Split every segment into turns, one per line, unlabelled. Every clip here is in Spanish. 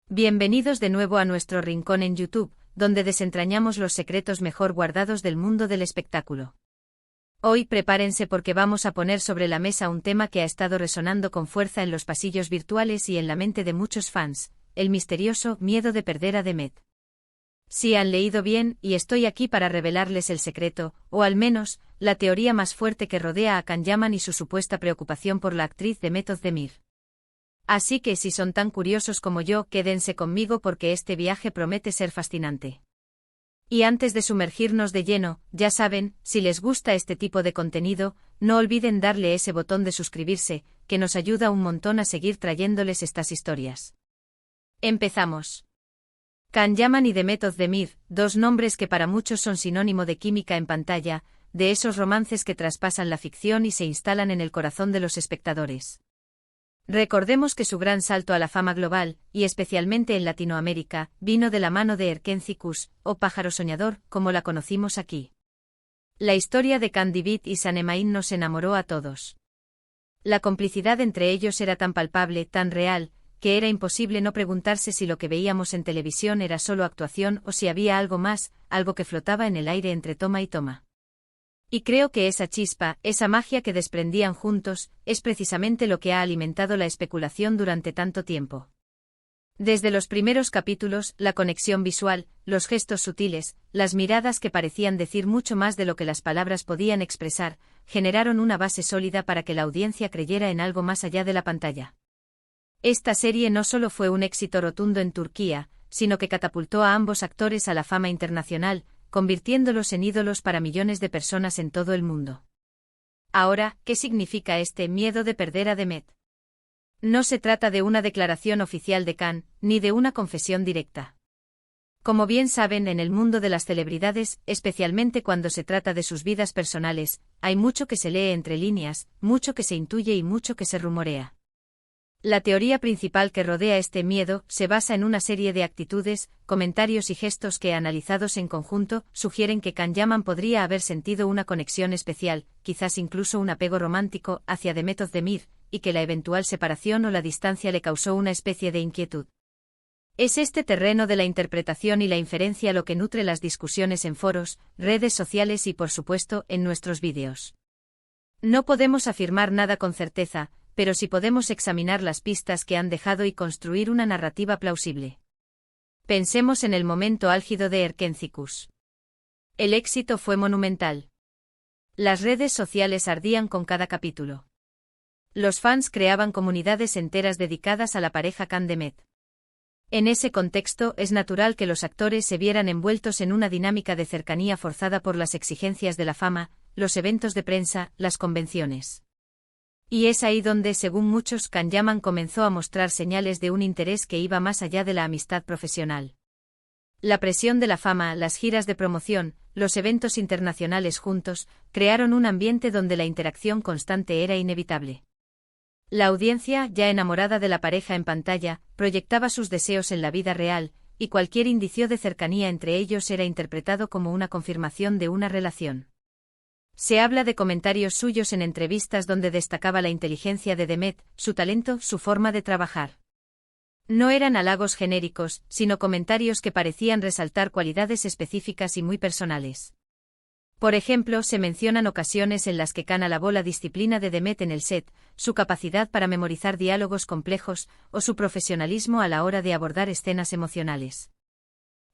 Bienvenidos de nuevo a nuestro rincón en YouTube, donde desentrañamos los secretos mejor guardados del mundo del espectáculo. Hoy prepárense porque vamos a poner sobre la mesa un tema que ha estado resonando con fuerza en los pasillos virtuales y en la mente de muchos fans, el misterioso miedo de perder a Demet. Sí han leído bien y estoy aquí para revelarles el secreto, o al menos, la teoría más fuerte que rodea a Can Yaman y su supuesta preocupación por la actriz Demet Özdemir. Así que si son tan curiosos como yo, quédense conmigo porque este viaje promete ser fascinante. Y antes de sumergirnos de lleno, ya saben, si les gusta este tipo de contenido, no olviden darle ese botón de suscribirse, que nos ayuda un montón a seguir trayéndoles estas historias. Empezamos. Can Yaman y Demet Özdemir, dos nombres que para muchos son sinónimo de química en pantalla, de esos romances que traspasan la ficción y se instalan en el corazón de los espectadores. Recordemos que su gran salto a la fama global, y especialmente en Latinoamérica, vino de la mano de Erkenzikuş, o Pájaro Soñador, como la conocimos aquí. La historia de Can David y Sanemayın nos enamoró a todos. La complicidad entre ellos era tan palpable, tan real, que era imposible no preguntarse si lo que veíamos en televisión era solo actuación o si había algo más, algo que flotaba en el aire entre toma y toma. Y creo que esa chispa, esa magia que desprendían juntos, es precisamente lo que ha alimentado la especulación durante tanto tiempo. Desde los primeros capítulos, la conexión visual, los gestos sutiles, las miradas que parecían decir mucho más de lo que las palabras podían expresar, generaron una base sólida para que la audiencia creyera en algo más allá de la pantalla. Esta serie no solo fue un éxito rotundo en Turquía, sino que catapultó a ambos actores a la fama internacional, convirtiéndolos en ídolos para millones de personas en todo el mundo. Ahora, ¿qué significa este miedo de perder a Demet? No se trata de una declaración oficial de Can, ni de una confesión directa. Como bien saben, en el mundo de las celebridades, especialmente cuando se trata de sus vidas personales, hay mucho que se lee entre líneas, mucho que se intuye y mucho que se rumorea. La teoría principal que rodea este miedo se basa en una serie de actitudes, comentarios y gestos que, analizados en conjunto, sugieren que Can Yaman podría haber sentido una conexión especial, quizás incluso un apego romántico, hacia Demet Özdemir, y que la eventual separación o la distancia le causó una especie de inquietud. Es este terreno de la interpretación y la inferencia lo que nutre las discusiones en foros, redes sociales y, por supuesto, en nuestros vídeos. No podemos afirmar nada con certeza, pero sí podemos examinar las pistas que han dejado y construir una narrativa plausible. Pensemos en el momento álgido de Erkenzikuş. El éxito fue monumental. Las redes sociales ardían con cada capítulo. Los fans creaban comunidades enteras dedicadas a la pareja Can-Demet. En ese contexto es natural que los actores se vieran envueltos en una dinámica de cercanía forzada por las exigencias de la fama, los eventos de prensa, las convenciones. Y es ahí donde, según muchos, Can Yaman comenzó a mostrar señales de un interés que iba más allá de la amistad profesional. La presión de la fama, las giras de promoción, los eventos internacionales juntos, crearon un ambiente donde la interacción constante era inevitable. La audiencia, ya enamorada de la pareja en pantalla, proyectaba sus deseos en la vida real, y cualquier indicio de cercanía entre ellos era interpretado como una confirmación de una relación. Se habla de comentarios suyos en entrevistas donde destacaba la inteligencia de Demet, su talento, su forma de trabajar. No eran halagos genéricos, sino comentarios que parecían resaltar cualidades específicas y muy personales. Por ejemplo, se mencionan ocasiones en las que Can alabó la disciplina de Demet en el set, su capacidad para memorizar diálogos complejos, o su profesionalismo a la hora de abordar escenas emocionales.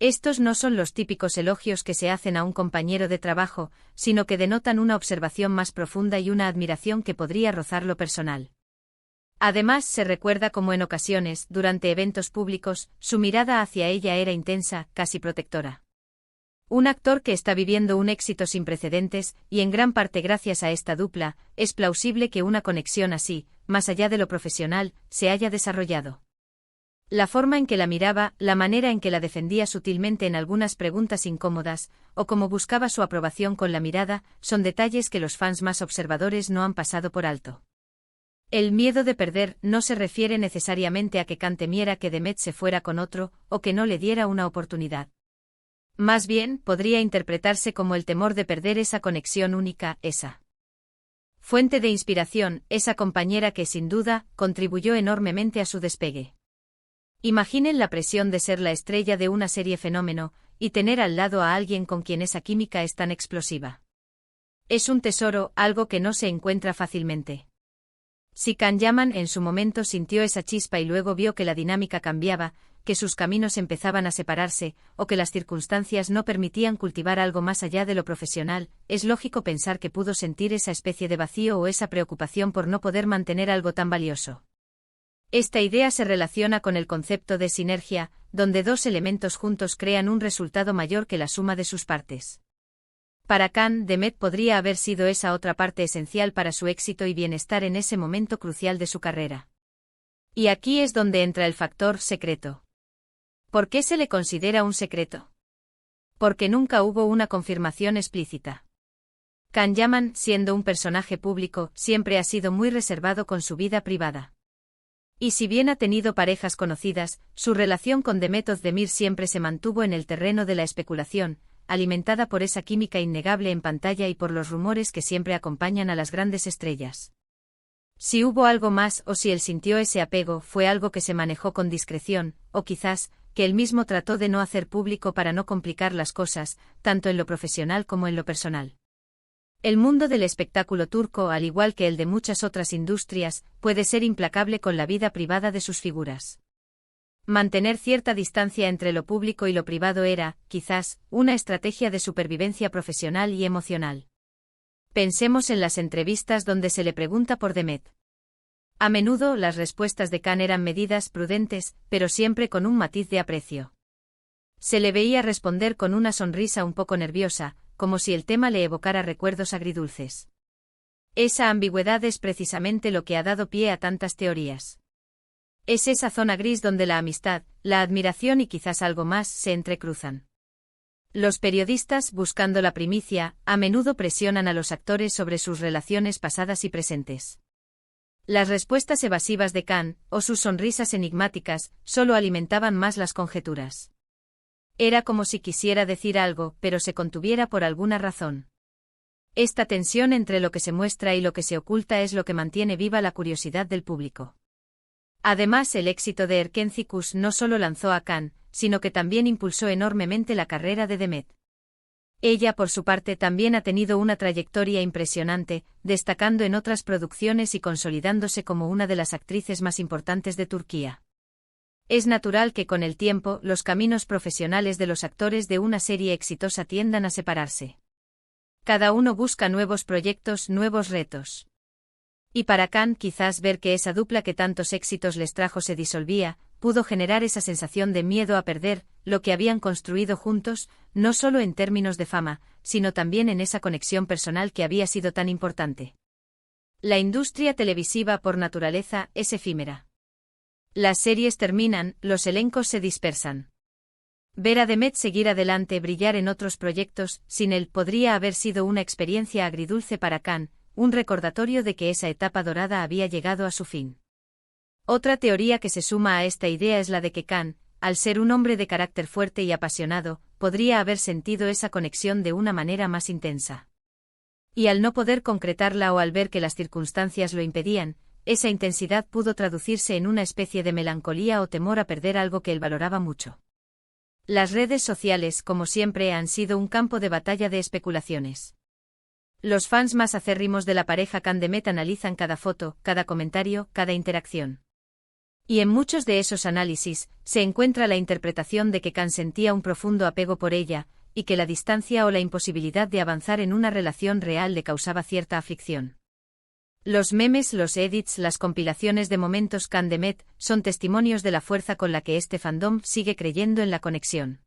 Estos no son los típicos elogios que se hacen a un compañero de trabajo, sino que denotan una observación más profunda y una admiración que podría rozar lo personal. Además, se recuerda cómo en ocasiones, durante eventos públicos, su mirada hacia ella era intensa, casi protectora. Un actor que está viviendo un éxito sin precedentes, y en gran parte gracias a esta dupla, es plausible que una conexión así, más allá de lo profesional, se haya desarrollado. La forma en que la miraba, la manera en que la defendía sutilmente en algunas preguntas incómodas, o cómo buscaba su aprobación con la mirada, son detalles que los fans más observadores no han pasado por alto. El miedo de perder no se refiere necesariamente a que Can temiera que Demet se fuera con otro, o que no le diera una oportunidad. Más bien, podría interpretarse como el temor de perder esa conexión única, esa fuente de inspiración, esa compañera que sin duda, contribuyó enormemente a su despegue. Imaginen la presión de ser la estrella de una serie fenómeno, y tener al lado a alguien con quien esa química es tan explosiva. Es un tesoro, algo que no se encuentra fácilmente. Si Can Yaman en su momento sintió esa chispa y luego vio que la dinámica cambiaba, que sus caminos empezaban a separarse, o que las circunstancias no permitían cultivar algo más allá de lo profesional, es lógico pensar que pudo sentir esa especie de vacío o esa preocupación por no poder mantener algo tan valioso. Esta idea se relaciona con el concepto de sinergia, donde dos elementos juntos crean un resultado mayor que la suma de sus partes. Para Can, Demet podría haber sido esa otra parte esencial para su éxito y bienestar en ese momento crucial de su carrera. Y aquí es donde entra el factor secreto. ¿Por qué se le considera un secreto? Porque nunca hubo una confirmación explícita. Can Yaman, siendo un personaje público, siempre ha sido muy reservado con su vida privada. Y si bien ha tenido parejas conocidas, su relación con Demet Özdemir siempre se mantuvo en el terreno de la especulación, alimentada por esa química innegable en pantalla y por los rumores que siempre acompañan a las grandes estrellas. Si hubo algo más o si él sintió ese apego fue algo que se manejó con discreción, o quizás, que él mismo trató de no hacer público para no complicar las cosas, tanto en lo profesional como en lo personal. El mundo del espectáculo turco, al igual que el de muchas otras industrias, puede ser implacable con la vida privada de sus figuras. Mantener cierta distancia entre lo público y lo privado era, quizás, una estrategia de supervivencia profesional y emocional. Pensemos en las entrevistas donde se le pregunta por Demet. A menudo las respuestas de Can eran medidas, prudentes, pero siempre con un matiz de aprecio. Se le veía responder con una sonrisa un poco nerviosa, como si el tema le evocara recuerdos agridulces. Esa ambigüedad es precisamente lo que ha dado pie a tantas teorías. Es esa zona gris donde la amistad, la admiración y quizás algo más se entrecruzan. Los periodistas, buscando la primicia, a menudo presionan a los actores sobre sus relaciones pasadas y presentes. Las respuestas evasivas de Can, o sus sonrisas enigmáticas, solo alimentaban más las conjeturas. Era como si quisiera decir algo, pero se contuviera por alguna razón. Esta tensión entre lo que se muestra y lo que se oculta es lo que mantiene viva la curiosidad del público. Además, el éxito de Erkenci no solo lanzó a Can, sino que también impulsó enormemente la carrera de Demet. Ella, por su parte, también ha tenido una trayectoria impresionante, destacando en otras producciones y consolidándose como una de las actrices más importantes de Turquía. Es natural que con el tiempo los caminos profesionales de los actores de una serie exitosa tiendan a separarse. Cada uno busca nuevos proyectos, nuevos retos. Y para Can, quizás ver que esa dupla que tantos éxitos les trajo se disolvía, pudo generar esa sensación de miedo a perder lo que habían construido juntos, no solo en términos de fama, sino también en esa conexión personal que había sido tan importante. La industria televisiva por naturaleza es efímera. Las series terminan, los elencos se dispersan. Ver a Demet seguir adelante, brillar en otros proyectos, sin él podría haber sido una experiencia agridulce para Can, un recordatorio de que esa etapa dorada había llegado a su fin. Otra teoría que se suma a esta idea es la de que Can, al ser un hombre de carácter fuerte y apasionado, podría haber sentido esa conexión de una manera más intensa. Y al no poder concretarla o al ver que las circunstancias lo impedían, esa intensidad pudo traducirse en una especie de melancolía o temor a perder algo que él valoraba mucho. Las redes sociales, como siempre, han sido un campo de batalla de especulaciones. Los fans más acérrimos de la pareja Can-Demet analizan cada foto, cada comentario, cada interacción. Y en muchos de esos análisis, se encuentra la interpretación de que Can sentía un profundo apego por ella, y que la distancia o la imposibilidad de avanzar en una relación real le causaba cierta aflicción. Los memes, los edits, las compilaciones de momentos Can-Demet son testimonios de la fuerza con la que este fandom sigue creyendo en la conexión.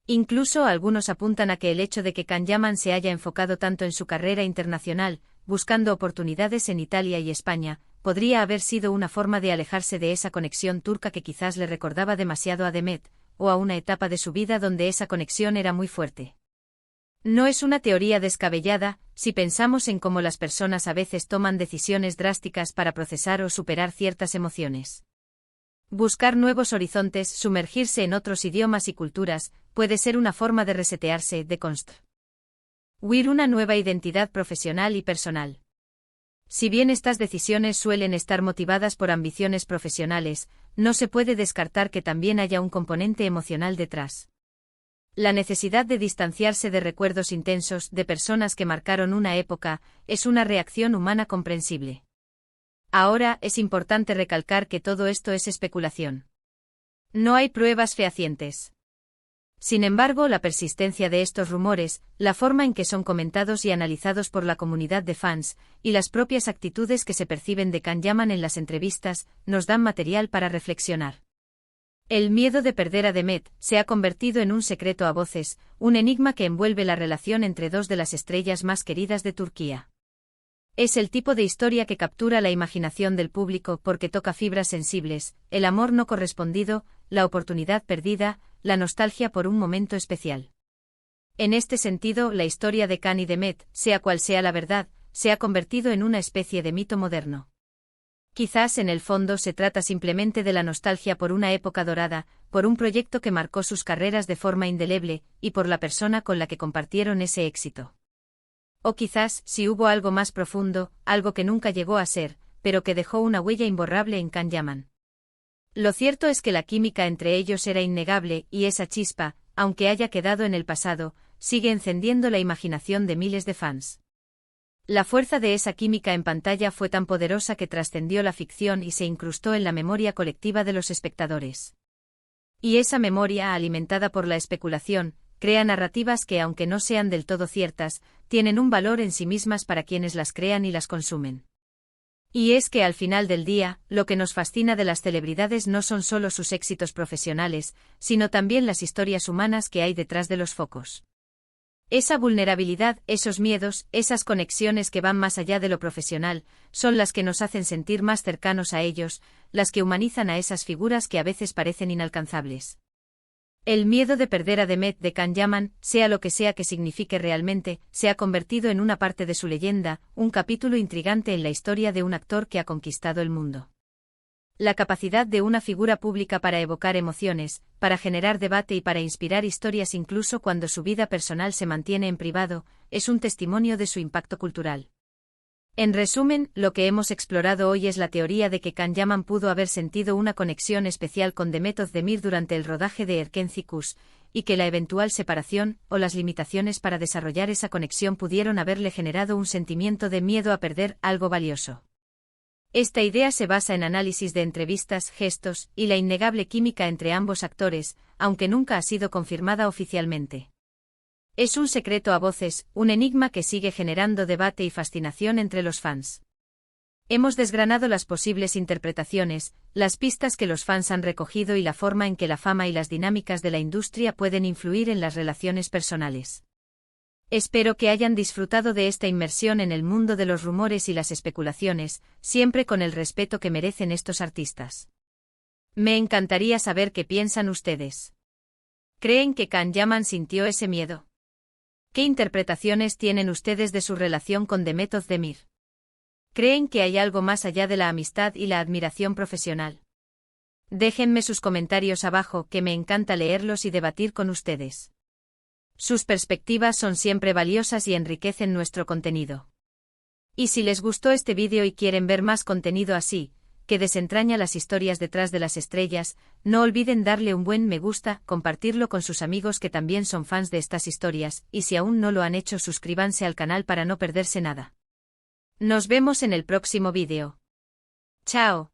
Incluso algunos apuntan a que el hecho de que Can Yaman se haya enfocado tanto en su carrera internacional, buscando oportunidades en Italia y España, podría haber sido una forma de alejarse de esa conexión turca que quizás le recordaba demasiado a Demet, o a una etapa de su vida donde esa conexión era muy fuerte. No es una teoría descabellada, si pensamos en cómo las personas a veces toman decisiones drásticas para procesar o superar ciertas emociones. Buscar nuevos horizontes, sumergirse en otros idiomas y culturas, puede ser una forma de resetearse, de construir una nueva identidad profesional y personal. Si bien estas decisiones suelen estar motivadas por ambiciones profesionales, no se puede descartar que también haya un componente emocional detrás. La necesidad de distanciarse de recuerdos intensos de personas que marcaron una época es una reacción humana comprensible. Ahora, es importante recalcar que todo esto es especulación. No hay pruebas fehacientes. Sin embargo, la persistencia de estos rumores, la forma en que son comentados y analizados por la comunidad de fans, y las propias actitudes que se perciben de Can Yaman en las entrevistas, nos dan material para reflexionar. El miedo de perder a Demet se ha convertido en un secreto a voces, un enigma que envuelve la relación entre dos de las estrellas más queridas de Turquía. Es el tipo de historia que captura la imaginación del público porque toca fibras sensibles, el amor no correspondido, la oportunidad perdida, la nostalgia por un momento especial. En este sentido, la historia de Can y Demet, sea cual sea la verdad, se ha convertido en una especie de mito moderno. Quizás en el fondo se trata simplemente de la nostalgia por una época dorada, por un proyecto que marcó sus carreras de forma indeleble, y por la persona con la que compartieron ese éxito. O quizás, si hubo algo más profundo, algo que nunca llegó a ser, pero que dejó una huella imborrable en Can Yaman. Lo cierto es que la química entre ellos era innegable, y esa chispa, aunque haya quedado en el pasado, sigue encendiendo la imaginación de miles de fans. La fuerza de esa química en pantalla fue tan poderosa que trascendió la ficción y se incrustó en la memoria colectiva de los espectadores. Y esa memoria, alimentada por la especulación, crea narrativas que, aunque no sean del todo ciertas, tienen un valor en sí mismas para quienes las crean y las consumen. Y es que al final del día, lo que nos fascina de las celebridades no son solo sus éxitos profesionales, sino también las historias humanas que hay detrás de los focos. Esa vulnerabilidad, esos miedos, esas conexiones que van más allá de lo profesional, son las que nos hacen sentir más cercanos a ellos, las que humanizan a esas figuras que a veces parecen inalcanzables. El miedo de perder a Demet de Can Yaman, sea lo que sea que signifique realmente, se ha convertido en una parte de su leyenda, un capítulo intrigante en la historia de un actor que ha conquistado el mundo. La capacidad de una figura pública para evocar emociones, para generar debate y para inspirar historias incluso cuando su vida personal se mantiene en privado, es un testimonio de su impacto cultural. En resumen, lo que hemos explorado hoy es la teoría de que Can Yaman pudo haber sentido una conexión especial con Demet Özdemir durante el rodaje de Erken Cikus, y que la eventual separación, o las limitaciones para desarrollar esa conexión pudieron haberle generado un sentimiento de miedo a perder algo valioso. Esta idea se basa en análisis de entrevistas, gestos, y la innegable química entre ambos actores, aunque nunca ha sido confirmada oficialmente. Es un secreto a voces, un enigma que sigue generando debate y fascinación entre los fans. Hemos desgranado las posibles interpretaciones, las pistas que los fans han recogido y la forma en que la fama y las dinámicas de la industria pueden influir en las relaciones personales. Espero que hayan disfrutado de esta inmersión en el mundo de los rumores y las especulaciones, siempre con el respeto que merecen estos artistas. Me encantaría saber qué piensan ustedes. ¿Creen que Can Yaman sintió ese miedo? ¿Qué interpretaciones tienen ustedes de su relación con Demet Özdemir? ¿Creen que hay algo más allá de la amistad y la admiración profesional? Déjenme sus comentarios abajo, que me encanta leerlos y debatir con ustedes. Sus perspectivas son siempre valiosas y enriquecen nuestro contenido. Y si les gustó este vídeo y quieren ver más contenido así, que desentraña las historias detrás de las estrellas, no olviden darle un buen me gusta, compartirlo con sus amigos que también son fans de estas historias, y si aún no lo han hecho, suscríbanse al canal para no perderse nada. Nos vemos en el próximo vídeo. Chao.